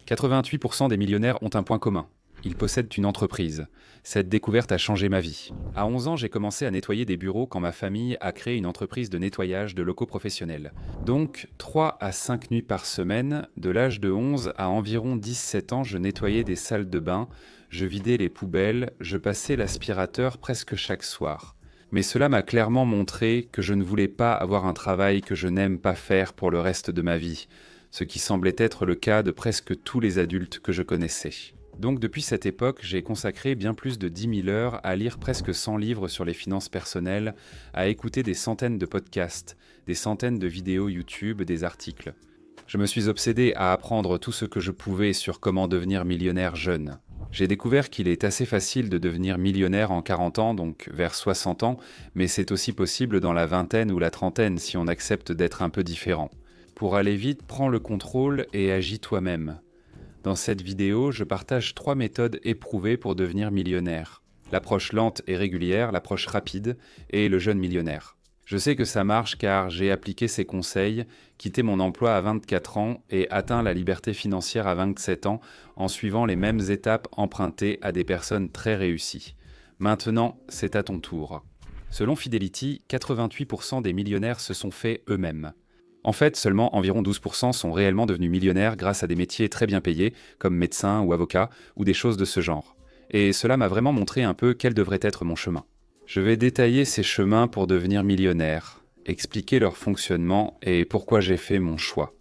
88% des millionnaires ont un point commun. Ils possèdent une entreprise. Cette découverte a changé ma vie. À 11 ans, j'ai commencé à nettoyer des bureaux quand ma famille a créé une entreprise de nettoyage de locaux professionnels. Donc, 3 à 5 nuits par semaine, de l'âge de 11 à environ 17 ans, je nettoyais des salles de bain, je vidais les poubelles, je passais l'aspirateur presque chaque soir. Mais cela m'a clairement montré que je ne voulais pas avoir un travail que je n'aime pas faire pour le reste de ma vie, ce qui semblait être le cas de presque tous les adultes que je connaissais. Donc depuis cette époque, j'ai consacré bien plus de 10 000 heures à lire presque 100 livres sur les finances personnelles, à écouter des centaines de podcasts, des centaines de vidéos YouTube, des articles. Je me suis obsédé à apprendre tout ce que je pouvais sur comment devenir millionnaire jeune. J'ai découvert qu'il est assez facile de devenir millionnaire en 40 ans, donc vers 60 ans, mais c'est aussi possible dans la vingtaine ou la trentaine si on accepte d'être un peu différent. Pour aller vite, prends le contrôle et agis toi-même. Dans cette vidéo, je partage 3 méthodes éprouvées pour devenir millionnaire. L'approche lente et régulière, l'approche rapide et le jeune millionnaire. Je sais que ça marche car j'ai appliqué ces conseils, quitté mon emploi à 24 ans et atteint la liberté financière à 27 ans en suivant les mêmes étapes empruntées à des personnes très réussies. Maintenant, c'est à ton tour. Selon Fidelity, 88% des millionnaires se sont faits eux-mêmes. En fait, seulement environ 12% sont réellement devenus millionnaires grâce à des métiers très bien payés, comme médecin ou avocat, ou des choses de ce genre. Et cela m'a vraiment montré un peu quel devrait être mon chemin. Je vais détailler ces chemins pour devenir millionnaire, expliquer leur fonctionnement et pourquoi j'ai fait mon choix.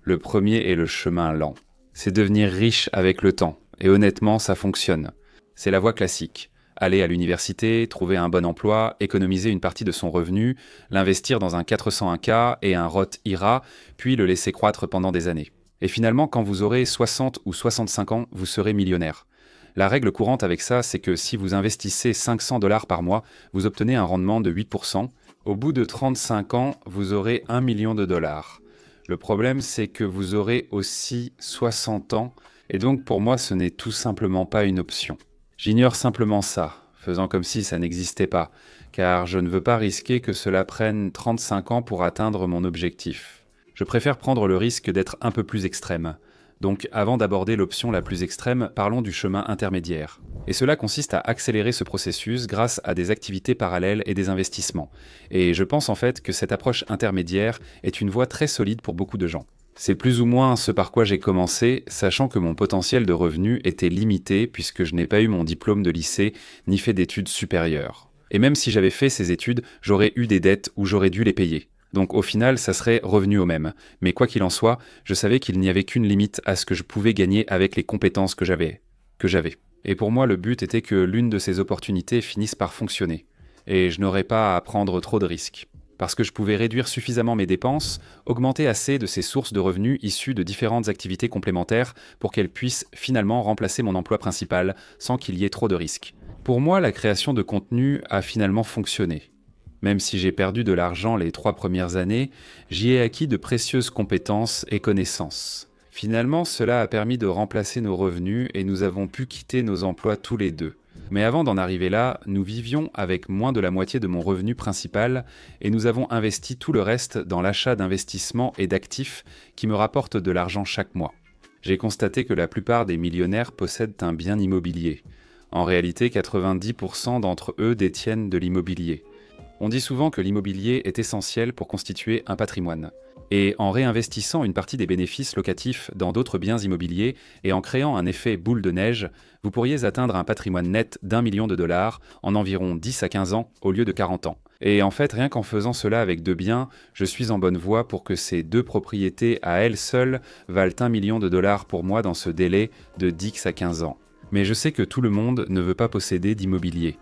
Le premier est le chemin lent. C'est devenir riche avec le temps, et honnêtement, ça fonctionne. C'est la voie classique. Aller à l'université, trouver un bon emploi, économiser une partie de son revenu, l'investir dans un 401k et un Roth IRA, puis le laisser croître pendant des années. Et finalement, quand vous aurez 60 ou 65 ans, vous serez millionnaire. La règle courante avec ça, c'est que si vous investissez 500 $ par mois, vous obtenez un rendement de 8%. Au bout de 35 ans, vous aurez 1 million de dollars. Le problème, c'est que vous aurez aussi 60 ans, et donc pour moi, ce n'est tout simplement pas une option. J'ignore simplement ça, faisant comme si ça n'existait pas, car je ne veux pas risquer que cela prenne 35 ans pour atteindre mon objectif. Je préfère prendre le risque d'être un peu plus extrême. Donc avant d'aborder l'option la plus extrême, parlons du chemin intermédiaire. Et cela consiste à accélérer ce processus grâce à des activités parallèles et des investissements. Et je pense en fait que cette approche intermédiaire est une voie très solide pour beaucoup de gens. C'est plus ou moins ce par quoi j'ai commencé, sachant que mon potentiel de revenus était limité puisque je n'ai pas eu mon diplôme de lycée ni fait d'études supérieures. Et même si j'avais fait ces études, j'aurais eu des dettes ou j'aurais dû les payer. Donc au final, ça serait revenu au même. Mais quoi qu'il en soit, je savais qu'il n'y avait qu'une limite à ce que je pouvais gagner avec les compétences que j'avais. Et pour moi, le but était que l'une de ces opportunités finisse par fonctionner. Et je n'aurais pas à prendre trop de risques. Parce que je pouvais réduire suffisamment mes dépenses, augmenter assez de ces sources de revenus issues de différentes activités complémentaires pour qu'elles puissent finalement remplacer mon emploi principal sans qu'il y ait trop de risques. Pour moi, la création de contenu a finalement fonctionné. Même si j'ai perdu de l'argent les 3 premières années, j'y ai acquis de précieuses compétences et connaissances. Finalement, cela a permis de remplacer nos revenus et nous avons pu quitter nos emplois tous les deux. Mais avant d'en arriver là, nous vivions avec moins de la moitié de mon revenu principal et nous avons investi tout le reste dans l'achat d'investissements et d'actifs qui me rapportent de l'argent chaque mois. J'ai constaté que la plupart des millionnaires possèdent un bien immobilier. En réalité, 90% d'entre eux détiennent de l'immobilier. On dit souvent que l'immobilier est essentiel pour constituer un patrimoine. Et en réinvestissant une partie des bénéfices locatifs dans d'autres biens immobiliers et en créant un effet boule de neige, vous pourriez atteindre un patrimoine net d'1 million de dollars en environ 10 à 15 ans au lieu de 40 ans. Et en fait, rien qu'en faisant cela avec 2 biens, je suis en bonne voie pour que ces 2 propriétés à elles seules valent 1 million de dollars pour moi dans ce délai de 10 à 15 ans. Mais je sais que tout le monde ne veut pas posséder d'immobilier.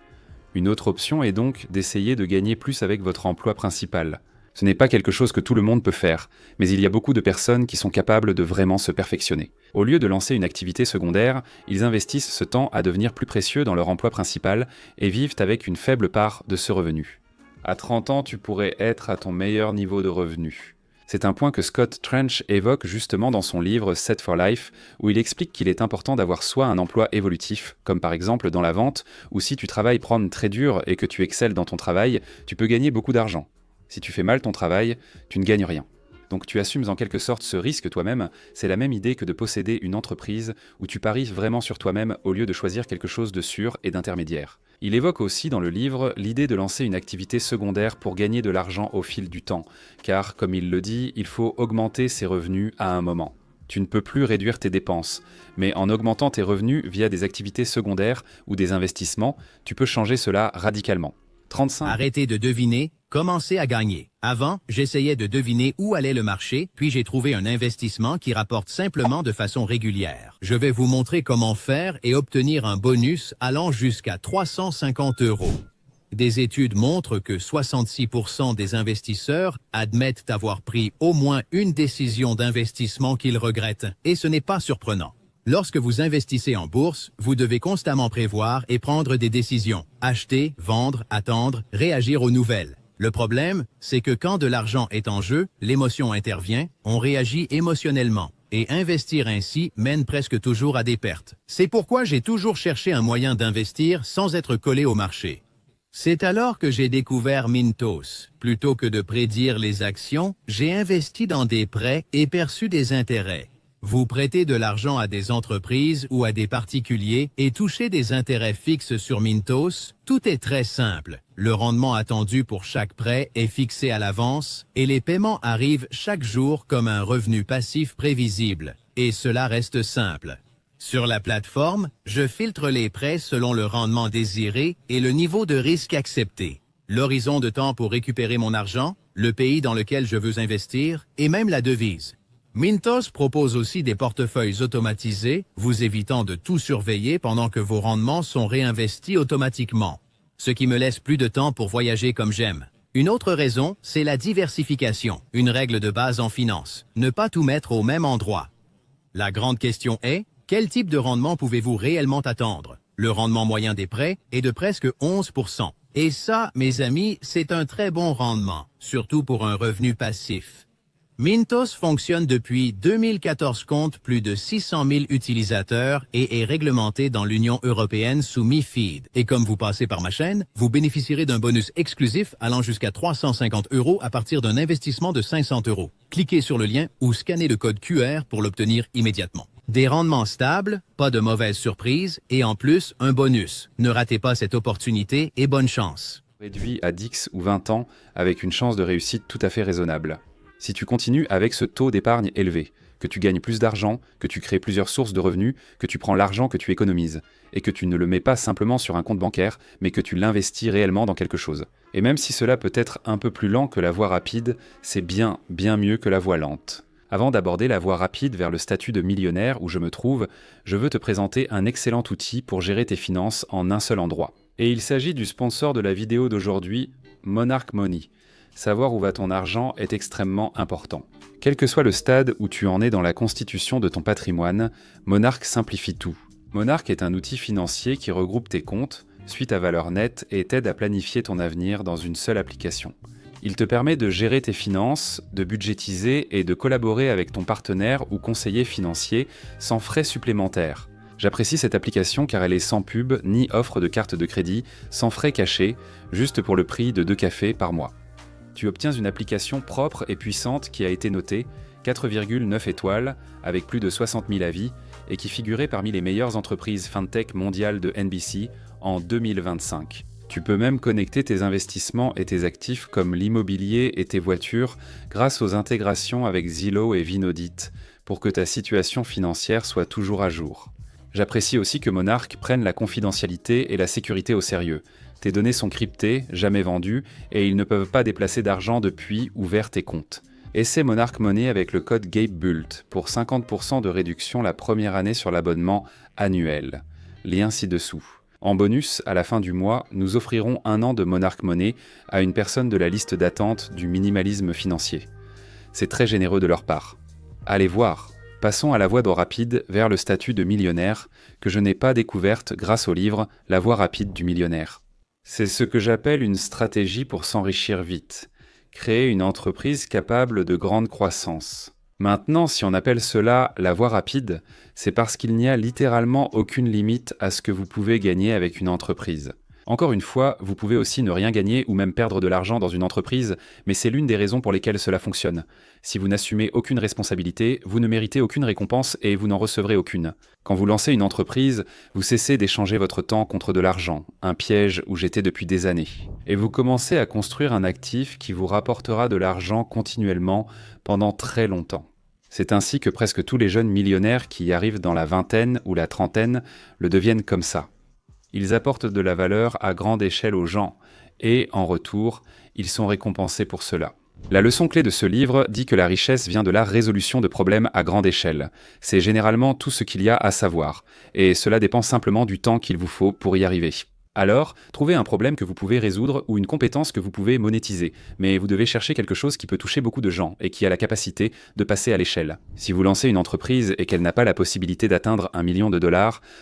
Une autre option est donc d'essayer de gagner plus avec votre emploi principal. Ce n'est pas quelque chose que tout le monde peut faire, mais il y a beaucoup de personnes qui sont capables de vraiment se perfectionner. Au lieu de lancer une activité secondaire, ils investissent ce temps à devenir plus précieux dans leur emploi principal et vivent avec une faible part de ce revenu. À 30 ans, tu pourrais être à ton meilleur niveau de revenu. C'est un point que Scott Trench évoque justement dans son livre Set for Life, où il explique qu'il est important d'avoir soit un emploi évolutif, comme par exemple dans la vente, où si tu travailles prendre très dur et que tu excelles dans ton travail, tu peux gagner beaucoup d'argent. Si tu fais mal ton travail, tu ne gagnes rien. Donc tu assumes en quelque sorte ce risque toi-même. C'est la même idée que de posséder une entreprise où tu paries vraiment sur toi-même au lieu de choisir quelque chose de sûr et d'intermédiaire. Il évoque aussi dans le livre l'idée de lancer une activité secondaire pour gagner de l'argent au fil du temps, car, comme il le dit, il faut augmenter ses revenus à un moment. Tu ne peux plus réduire tes dépenses, mais en augmentant tes revenus via des activités secondaires ou des investissements, tu peux changer cela radicalement. 35. Arrêtez de deviner, commencez à gagner. Avant, j'essayais de deviner où allait le marché, puis j'ai trouvé un investissement qui rapporte simplement de façon régulière. Je vais vous montrer comment faire et obtenir un bonus allant jusqu'à 350 €. Des études montrent que 66% des investisseurs admettent avoir pris au moins une décision d'investissement qu'ils regrettent, et ce n'est pas surprenant. Lorsque vous investissez en bourse, vous devez constamment prévoir et prendre des décisions. Acheter, vendre, attendre, réagir aux nouvelles. Le problème, c'est que quand de l'argent est en jeu, l'émotion intervient, on réagit émotionnellement. Et investir ainsi mène presque toujours à des pertes. C'est pourquoi j'ai toujours cherché un moyen d'investir sans être collé au marché. C'est alors que j'ai découvert Mintos. Plutôt que de prédire les actions, j'ai investi dans des prêts et perçu des intérêts. Vous prêtez de l'argent à des entreprises ou à des particuliers et touchez des intérêts fixes sur Mintos, tout est très simple. Le rendement attendu pour chaque prêt est fixé à l'avance et les paiements arrivent chaque jour comme un revenu passif prévisible. Et cela reste simple. Sur la plateforme, je filtre les prêts selon le rendement désiré et le niveau de risque accepté. L'horizon de temps pour récupérer mon argent, le pays dans lequel je veux investir et même la devise. Mintos propose aussi des portefeuilles automatisés, vous évitant de tout surveiller pendant que vos rendements sont réinvestis automatiquement. Ce qui me laisse plus de temps pour voyager comme j'aime. Une autre raison, c'est la diversification, une règle de base en finance. Ne pas tout mettre au même endroit. La grande question est, quel type de rendement pouvez-vous réellement attendre? Le rendement moyen des prêts est de presque 11%. Et ça, mes amis, c'est un très bon rendement, surtout pour un revenu passif. Mintos fonctionne depuis 2014, compte plus de 600 000 utilisateurs et est réglementé dans l'Union européenne sous MiFID. Et comme vous passez par ma chaîne, vous bénéficierez d'un bonus exclusif allant jusqu'à 350 € à partir d'un investissement de 500 €. Cliquez sur le lien ou scannez le code QR pour l'obtenir immédiatement. Des rendements stables, pas de mauvaises surprises et en plus, un bonus. Ne ratez pas cette opportunité et bonne chance. Réduit à 10 ou 20 ans avec une chance de réussite tout à fait raisonnable. Si tu continues avec ce taux d'épargne élevé, que tu gagnes plus d'argent, que tu crées plusieurs sources de revenus, que tu prends l'argent que tu économises, et que tu ne le mets pas simplement sur un compte bancaire, mais que tu l'investis réellement dans quelque chose. Et même si cela peut être un peu plus lent que la voie rapide, c'est bien mieux que la voie lente. Avant d'aborder la voie rapide vers le statut de millionnaire où je me trouve, je veux te présenter un excellent outil pour gérer tes finances en un seul endroit. Et il s'agit du sponsor de la vidéo d'aujourd'hui, Monarch Money. Savoir où va ton argent est extrêmement important. Quel que soit le stade où tu en es dans la constitution de ton patrimoine, Monarch simplifie tout. Monarch est un outil financier qui regroupe tes comptes, suit ta valeur nette et t'aide à planifier ton avenir dans une seule application. Il te permet de gérer tes finances, de budgétiser et de collaborer avec ton partenaire ou conseiller financier sans frais supplémentaires. J'apprécie cette application car elle est sans pub ni offre de carte de crédit, sans frais cachés, juste pour le prix de 2 cafés par mois. Tu obtiens une application propre et puissante qui a été notée 4,9 étoiles avec plus de 60 000 avis et qui figurait parmi les meilleures entreprises fintech mondiales de NBC en 2025. Tu peux même connecter tes investissements et tes actifs comme l'immobilier et tes voitures grâce aux intégrations avec Zillow et Vinodit pour que ta situation financière soit toujours à jour. J'apprécie aussi que Monarch prenne la confidentialité et la sécurité au sérieux. Tes données sont cryptées, jamais vendues, et ils ne peuvent pas déplacer d'argent depuis ou vers tes comptes. Essaie Monarch Money avec le code GABEBULT pour 50% de réduction la première année sur l'abonnement annuel. Lien ci-dessous. En bonus, à la fin du mois, nous offrirons 1 an de Monarch Money à une personne de la liste d'attente du minimalisme financier. C'est très généreux de leur part. Allez voir. Passons à la voie rapide vers le statut de millionnaire que je n'ai pas découverte grâce au livre La voie rapide du millionnaire. C'est ce que j'appelle une stratégie pour s'enrichir vite, créer une entreprise capable de grande croissance. Maintenant, si on appelle cela la voie rapide, c'est parce qu'il n'y a littéralement aucune limite à ce que vous pouvez gagner avec une entreprise. Encore une fois, vous pouvez aussi ne rien gagner ou même perdre de l'argent dans une entreprise, mais c'est l'une des raisons pour lesquelles cela fonctionne. Si vous n'assumez aucune responsabilité, vous ne méritez aucune récompense et vous n'en recevrez aucune. Quand vous lancez une entreprise, vous cessez d'échanger votre temps contre de l'argent, un piège où j'étais depuis des années. Et vous commencez à construire un actif qui vous rapportera de l'argent continuellement pendant très longtemps. C'est ainsi que presque tous les jeunes millionnaires qui arrivent dans la vingtaine ou la trentaine le deviennent comme ça. Ils apportent de la valeur à grande échelle aux gens et, en retour, ils sont récompensés pour cela. La leçon clé de ce livre dit que la richesse vient de la résolution de problèmes à grande échelle. C'est généralement tout ce qu'il y a à savoir, et cela dépend simplement du temps qu'il vous faut pour y arriver. Alors, trouvez un problème que vous pouvez résoudre ou une compétence que vous pouvez monétiser, mais vous devez chercher quelque chose qui peut toucher beaucoup de gens et qui a la capacité de passer à l'échelle. Si vous lancez une entreprise et qu'elle n'a pas la possibilité d'atteindre $1 million,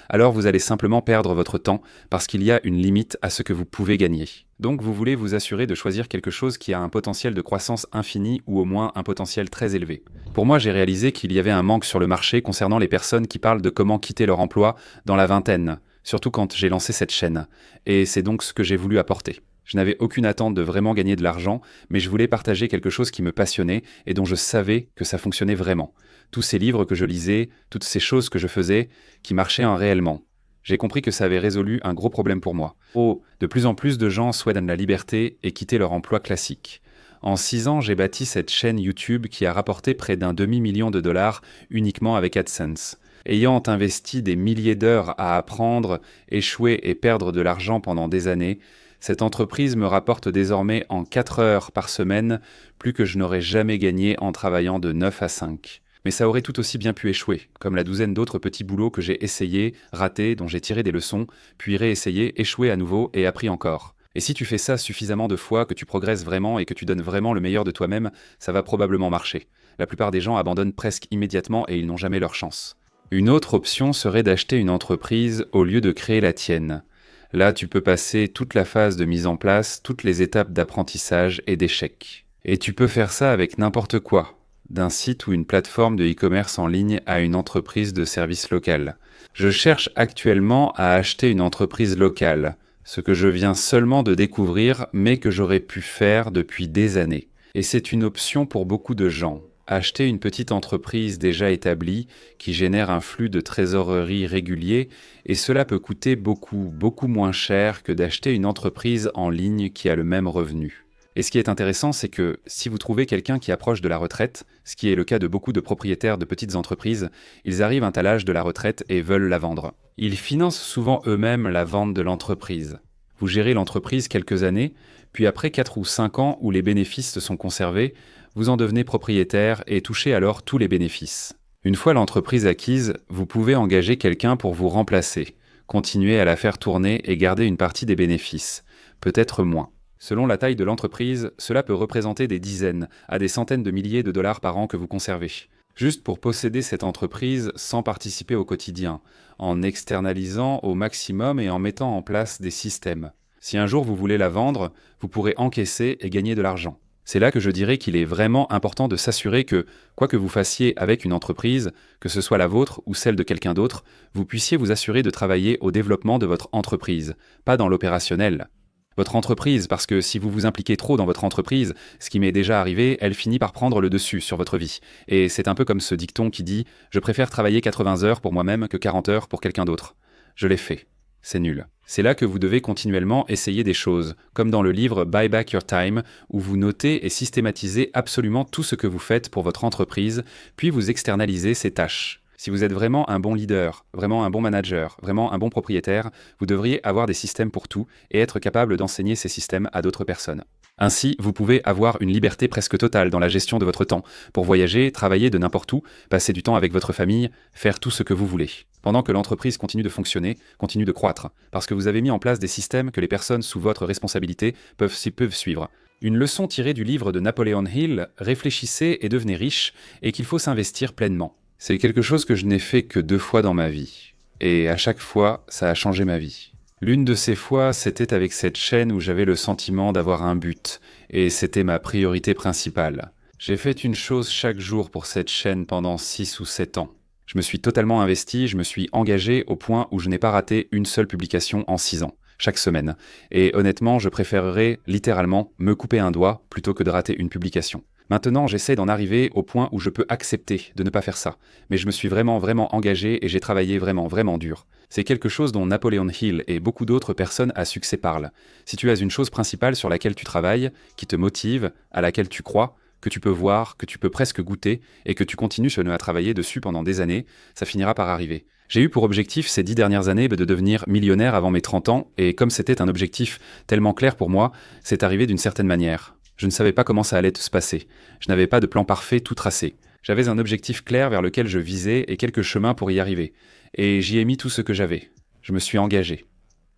alors vous allez simplement perdre votre temps parce qu'il y a une limite à ce que vous pouvez gagner. Donc vous voulez vous assurer de choisir quelque chose qui a un potentiel de croissance infini ou au moins un potentiel très élevé. Pour moi, j'ai réalisé qu'il y avait un manque sur le marché concernant les personnes qui parlent de comment quitter leur emploi dans la vingtaine. Surtout quand j'ai lancé cette chaîne. Et c'est donc ce que j'ai voulu apporter. Je n'avais aucune attente de vraiment gagner de l'argent, mais je voulais partager quelque chose qui me passionnait et dont je savais que ça fonctionnait vraiment. Tous ces livres que je lisais, toutes ces choses que je faisais, qui marchaient réellement. J'ai compris que ça avait résolu un gros problème pour moi. De plus en plus de gens souhaitent la liberté et quitter leur emploi classique. En 6 ans, j'ai bâti cette chaîne YouTube qui a rapporté près d'un demi-million de dollars uniquement avec AdSense. Ayant investi des milliers d'heures à apprendre, échouer et perdre de l'argent pendant des années, cette entreprise me rapporte désormais en 4 heures par semaine plus que je n'aurais jamais gagné en travaillant de 9 à 5. Mais ça aurait tout aussi bien pu échouer, comme la douzaine d'autres petits boulots que j'ai essayés, ratés, dont j'ai tiré des leçons, puis réessayé, échoué à nouveau et appris encore. Et si tu fais ça suffisamment de fois, que tu progresses vraiment et que tu donnes vraiment le meilleur de toi-même, ça va probablement marcher. La plupart des gens abandonnent presque immédiatement et ils n'ont jamais leur chance. Une autre option serait d'acheter une entreprise au lieu de créer la tienne. Là, tu peux passer toute la phase de mise en place, toutes les étapes d'apprentissage et d'échec. Et tu peux faire ça avec n'importe quoi, d'un site ou une plateforme de e-commerce en ligne à une entreprise de service local. Je cherche actuellement à acheter une entreprise locale, ce que je viens seulement de découvrir, mais que j'aurais pu faire depuis des années. Et c'est une option pour beaucoup de gens. Acheter une petite entreprise déjà établie qui génère un flux de trésorerie régulier et cela peut coûter beaucoup moins cher que d'acheter une entreprise en ligne qui a le même revenu. Et ce qui est intéressant, c'est que si vous trouvez quelqu'un qui approche de la retraite, ce qui est le cas de beaucoup de propriétaires de petites entreprises, ils arrivent à l'âge de la retraite et veulent la vendre. Ils financent souvent eux-mêmes la vente de l'entreprise. Vous gérez l'entreprise quelques années, puis après 4 ou 5 ans où les bénéfices sont conservés, vous en devenez propriétaire et touchez alors tous les bénéfices. Une fois l'entreprise acquise, vous pouvez engager quelqu'un pour vous remplacer, continuer à la faire tourner et garder une partie des bénéfices, peut-être moins. Selon la taille de l'entreprise, cela peut représenter des dizaines à des centaines de milliers de dollars par an que vous conservez. Juste pour posséder cette entreprise sans participer au quotidien, en externalisant au maximum et en mettant en place des systèmes. Si un jour vous voulez la vendre, vous pourrez encaisser et gagner de l'argent. C'est là que je dirais qu'il est vraiment important de s'assurer que, quoi que vous fassiez avec une entreprise, que ce soit la vôtre ou celle de quelqu'un d'autre, vous puissiez vous assurer de travailler au développement de votre entreprise, pas dans l'opérationnel. Votre entreprise, parce que si vous vous impliquez trop dans votre entreprise, ce qui m'est déjà arrivé, elle finit par prendre le dessus sur votre vie. Et c'est un peu comme ce dicton qui dit « Je préfère travailler 80 heures pour moi-même que 40 heures pour quelqu'un d'autre ». Je l'ai fait. C'est nul. C'est là que vous devez continuellement essayer des choses, comme dans le livre Buy Back Your Time, où vous notez et systématisez absolument tout ce que vous faites pour votre entreprise, puis vous externalisez ces tâches. Si vous êtes vraiment un bon leader, vraiment un bon manager, vraiment un bon propriétaire, vous devriez avoir des systèmes pour tout et être capable d'enseigner ces systèmes à d'autres personnes. Ainsi, vous pouvez avoir une liberté presque totale dans la gestion de votre temps, pour voyager, travailler de n'importe où, passer du temps avec votre famille, faire tout ce que vous voulez. Pendant que l'entreprise continue de fonctionner, continue de croître, parce que vous avez mis en place des systèmes que les personnes sous votre responsabilité peuvent suivre. Une leçon tirée du livre de Napoleon Hill, réfléchissez et devenez riche, et qu'il faut s'investir pleinement. C'est quelque chose que je n'ai fait que 2 fois dans ma vie, et à chaque fois, ça a changé ma vie. L'une de ces fois, c'était avec cette chaîne où j'avais le sentiment d'avoir un but, et c'était ma priorité principale. J'ai fait une chose chaque jour pour cette chaîne pendant 6 ou 7 ans. Je me suis totalement investi, je me suis engagé au point où je n'ai pas raté une seule publication en 6 ans. chaque semaine. Et honnêtement, je préférerais littéralement me couper un doigt plutôt que de rater une publication. Maintenant, j'essaie d'en arriver au point où je peux accepter de ne pas faire ça. Mais je me suis vraiment engagé et j'ai travaillé vraiment dur. C'est quelque chose dont Napoleon Hill et beaucoup d'autres personnes à succès parlent. Si tu as une chose principale sur laquelle tu travailles, qui te motive, à laquelle tu crois, que tu peux voir, que tu peux presque goûter, et que tu continues à travailler dessus pendant des années, ça finira par arriver. J'ai eu pour objectif ces 10 dernières années de devenir millionnaire avant mes 30 ans, et comme c'était un objectif tellement clair pour moi, c'est arrivé d'une certaine manière. Je ne savais pas comment ça allait se passer. Je n'avais pas de plan parfait tout tracé. J'avais un objectif clair vers lequel je visais et quelques chemins pour y arriver. Et j'y ai mis tout ce que j'avais. Je me suis engagé.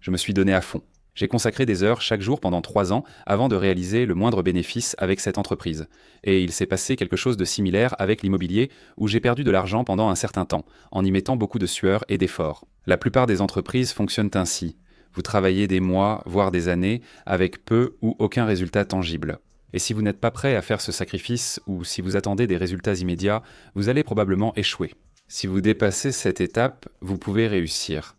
Je me suis donné à fond. J'ai consacré des heures chaque jour pendant 3 ans avant de réaliser le moindre bénéfice avec cette entreprise. Et il s'est passé quelque chose de similaire avec l'immobilier où j'ai perdu de l'argent pendant un certain temps, en y mettant beaucoup de sueur et d'efforts. La plupart des entreprises fonctionnent ainsi. Vous travaillez des mois, voire des années, avec peu ou aucun résultat tangible. Et si vous n'êtes pas prêt à faire ce sacrifice ou si vous attendez des résultats immédiats, vous allez probablement échouer. Si vous dépassez cette étape, vous pouvez réussir.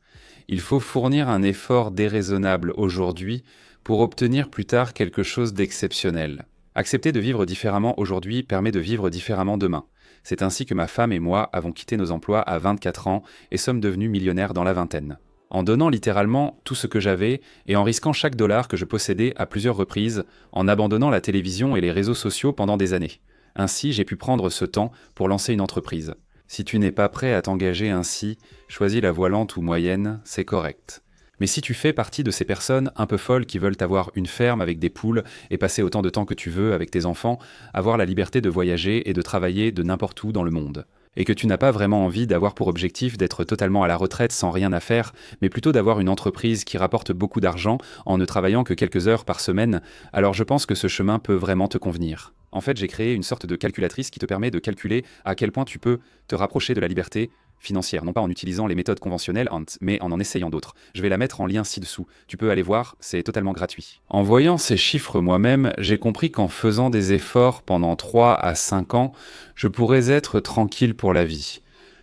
Il faut fournir un effort déraisonnable aujourd'hui pour obtenir plus tard quelque chose d'exceptionnel. Accepter de vivre différemment aujourd'hui permet de vivre différemment demain. C'est ainsi que ma femme et moi avons quitté nos emplois à 24 ans et sommes devenus millionnaires dans la vingtaine. En donnant littéralement tout ce que j'avais et en risquant chaque dollar que je possédais à plusieurs reprises, en abandonnant la télévision et les réseaux sociaux pendant des années. Ainsi, j'ai pu prendre ce temps pour lancer une entreprise. Si tu n'es pas prêt à t'engager ainsi, choisis la voie lente ou moyenne, c'est correct. Mais si tu fais partie de ces personnes un peu folles qui veulent avoir une ferme avec des poules et passer autant de temps que tu veux avec tes enfants, avoir la liberté de voyager et de travailler de n'importe où dans le monde, et que tu n'as pas vraiment envie d'avoir pour objectif d'être totalement à la retraite sans rien à faire, mais plutôt d'avoir une entreprise qui rapporte beaucoup d'argent en ne travaillant que quelques heures par semaine, alors je pense que ce chemin peut vraiment te convenir. En fait, j'ai créé une sorte de calculatrice qui te permet de calculer à quel point tu peux te rapprocher de la liberté financière, non pas en utilisant les méthodes conventionnelles, mais en essayant d'autres. Je vais la mettre en lien ci-dessous. Tu peux aller voir, c'est totalement gratuit. En voyant ces chiffres moi-même, j'ai compris qu'en faisant des efforts pendant 3 à 5 ans, je pourrais être tranquille pour la vie.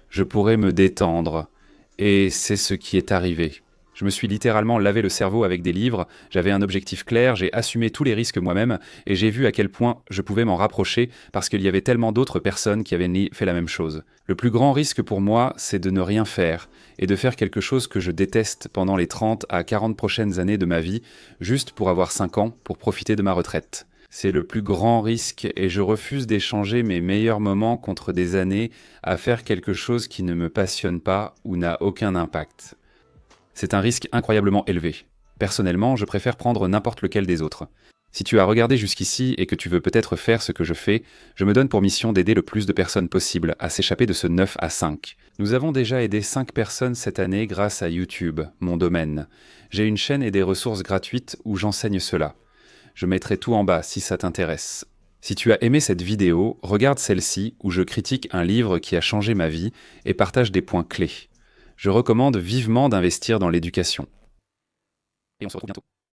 Je pourrais me détendre. Et c'est ce qui est arrivé. Je me suis littéralement lavé le cerveau avec des livres, j'avais un objectif clair, j'ai assumé tous les risques moi-même et j'ai vu à quel point je pouvais m'en rapprocher parce qu'il y avait tellement d'autres personnes qui avaient fait la même chose. Le plus grand risque pour moi, c'est de ne rien faire et de faire quelque chose que je déteste pendant les 30 à 40 prochaines années de ma vie, juste pour avoir 5 ans pour profiter de ma retraite. C'est le plus grand risque et je refuse d'échanger mes meilleurs moments contre des années à faire quelque chose qui ne me passionne pas ou n'a aucun impact. C'est un risque incroyablement élevé. Personnellement, je préfère prendre n'importe lequel des autres. Si tu as regardé jusqu'ici et que tu veux peut-être faire ce que je fais, je me donne pour mission d'aider le plus de personnes possible à s'échapper de ce 9 à 5. Nous avons déjà aidé 5 personnes cette année grâce à YouTube, mon domaine. J'ai une chaîne et des ressources gratuites où j'enseigne cela. Je mettrai tout en bas si ça t'intéresse. Si tu as aimé cette vidéo, regarde celle-ci où je critique un livre qui a changé ma vie et partage des points clés. Je recommande vivement d'investir dans l'éducation. Et on se retrouve bientôt.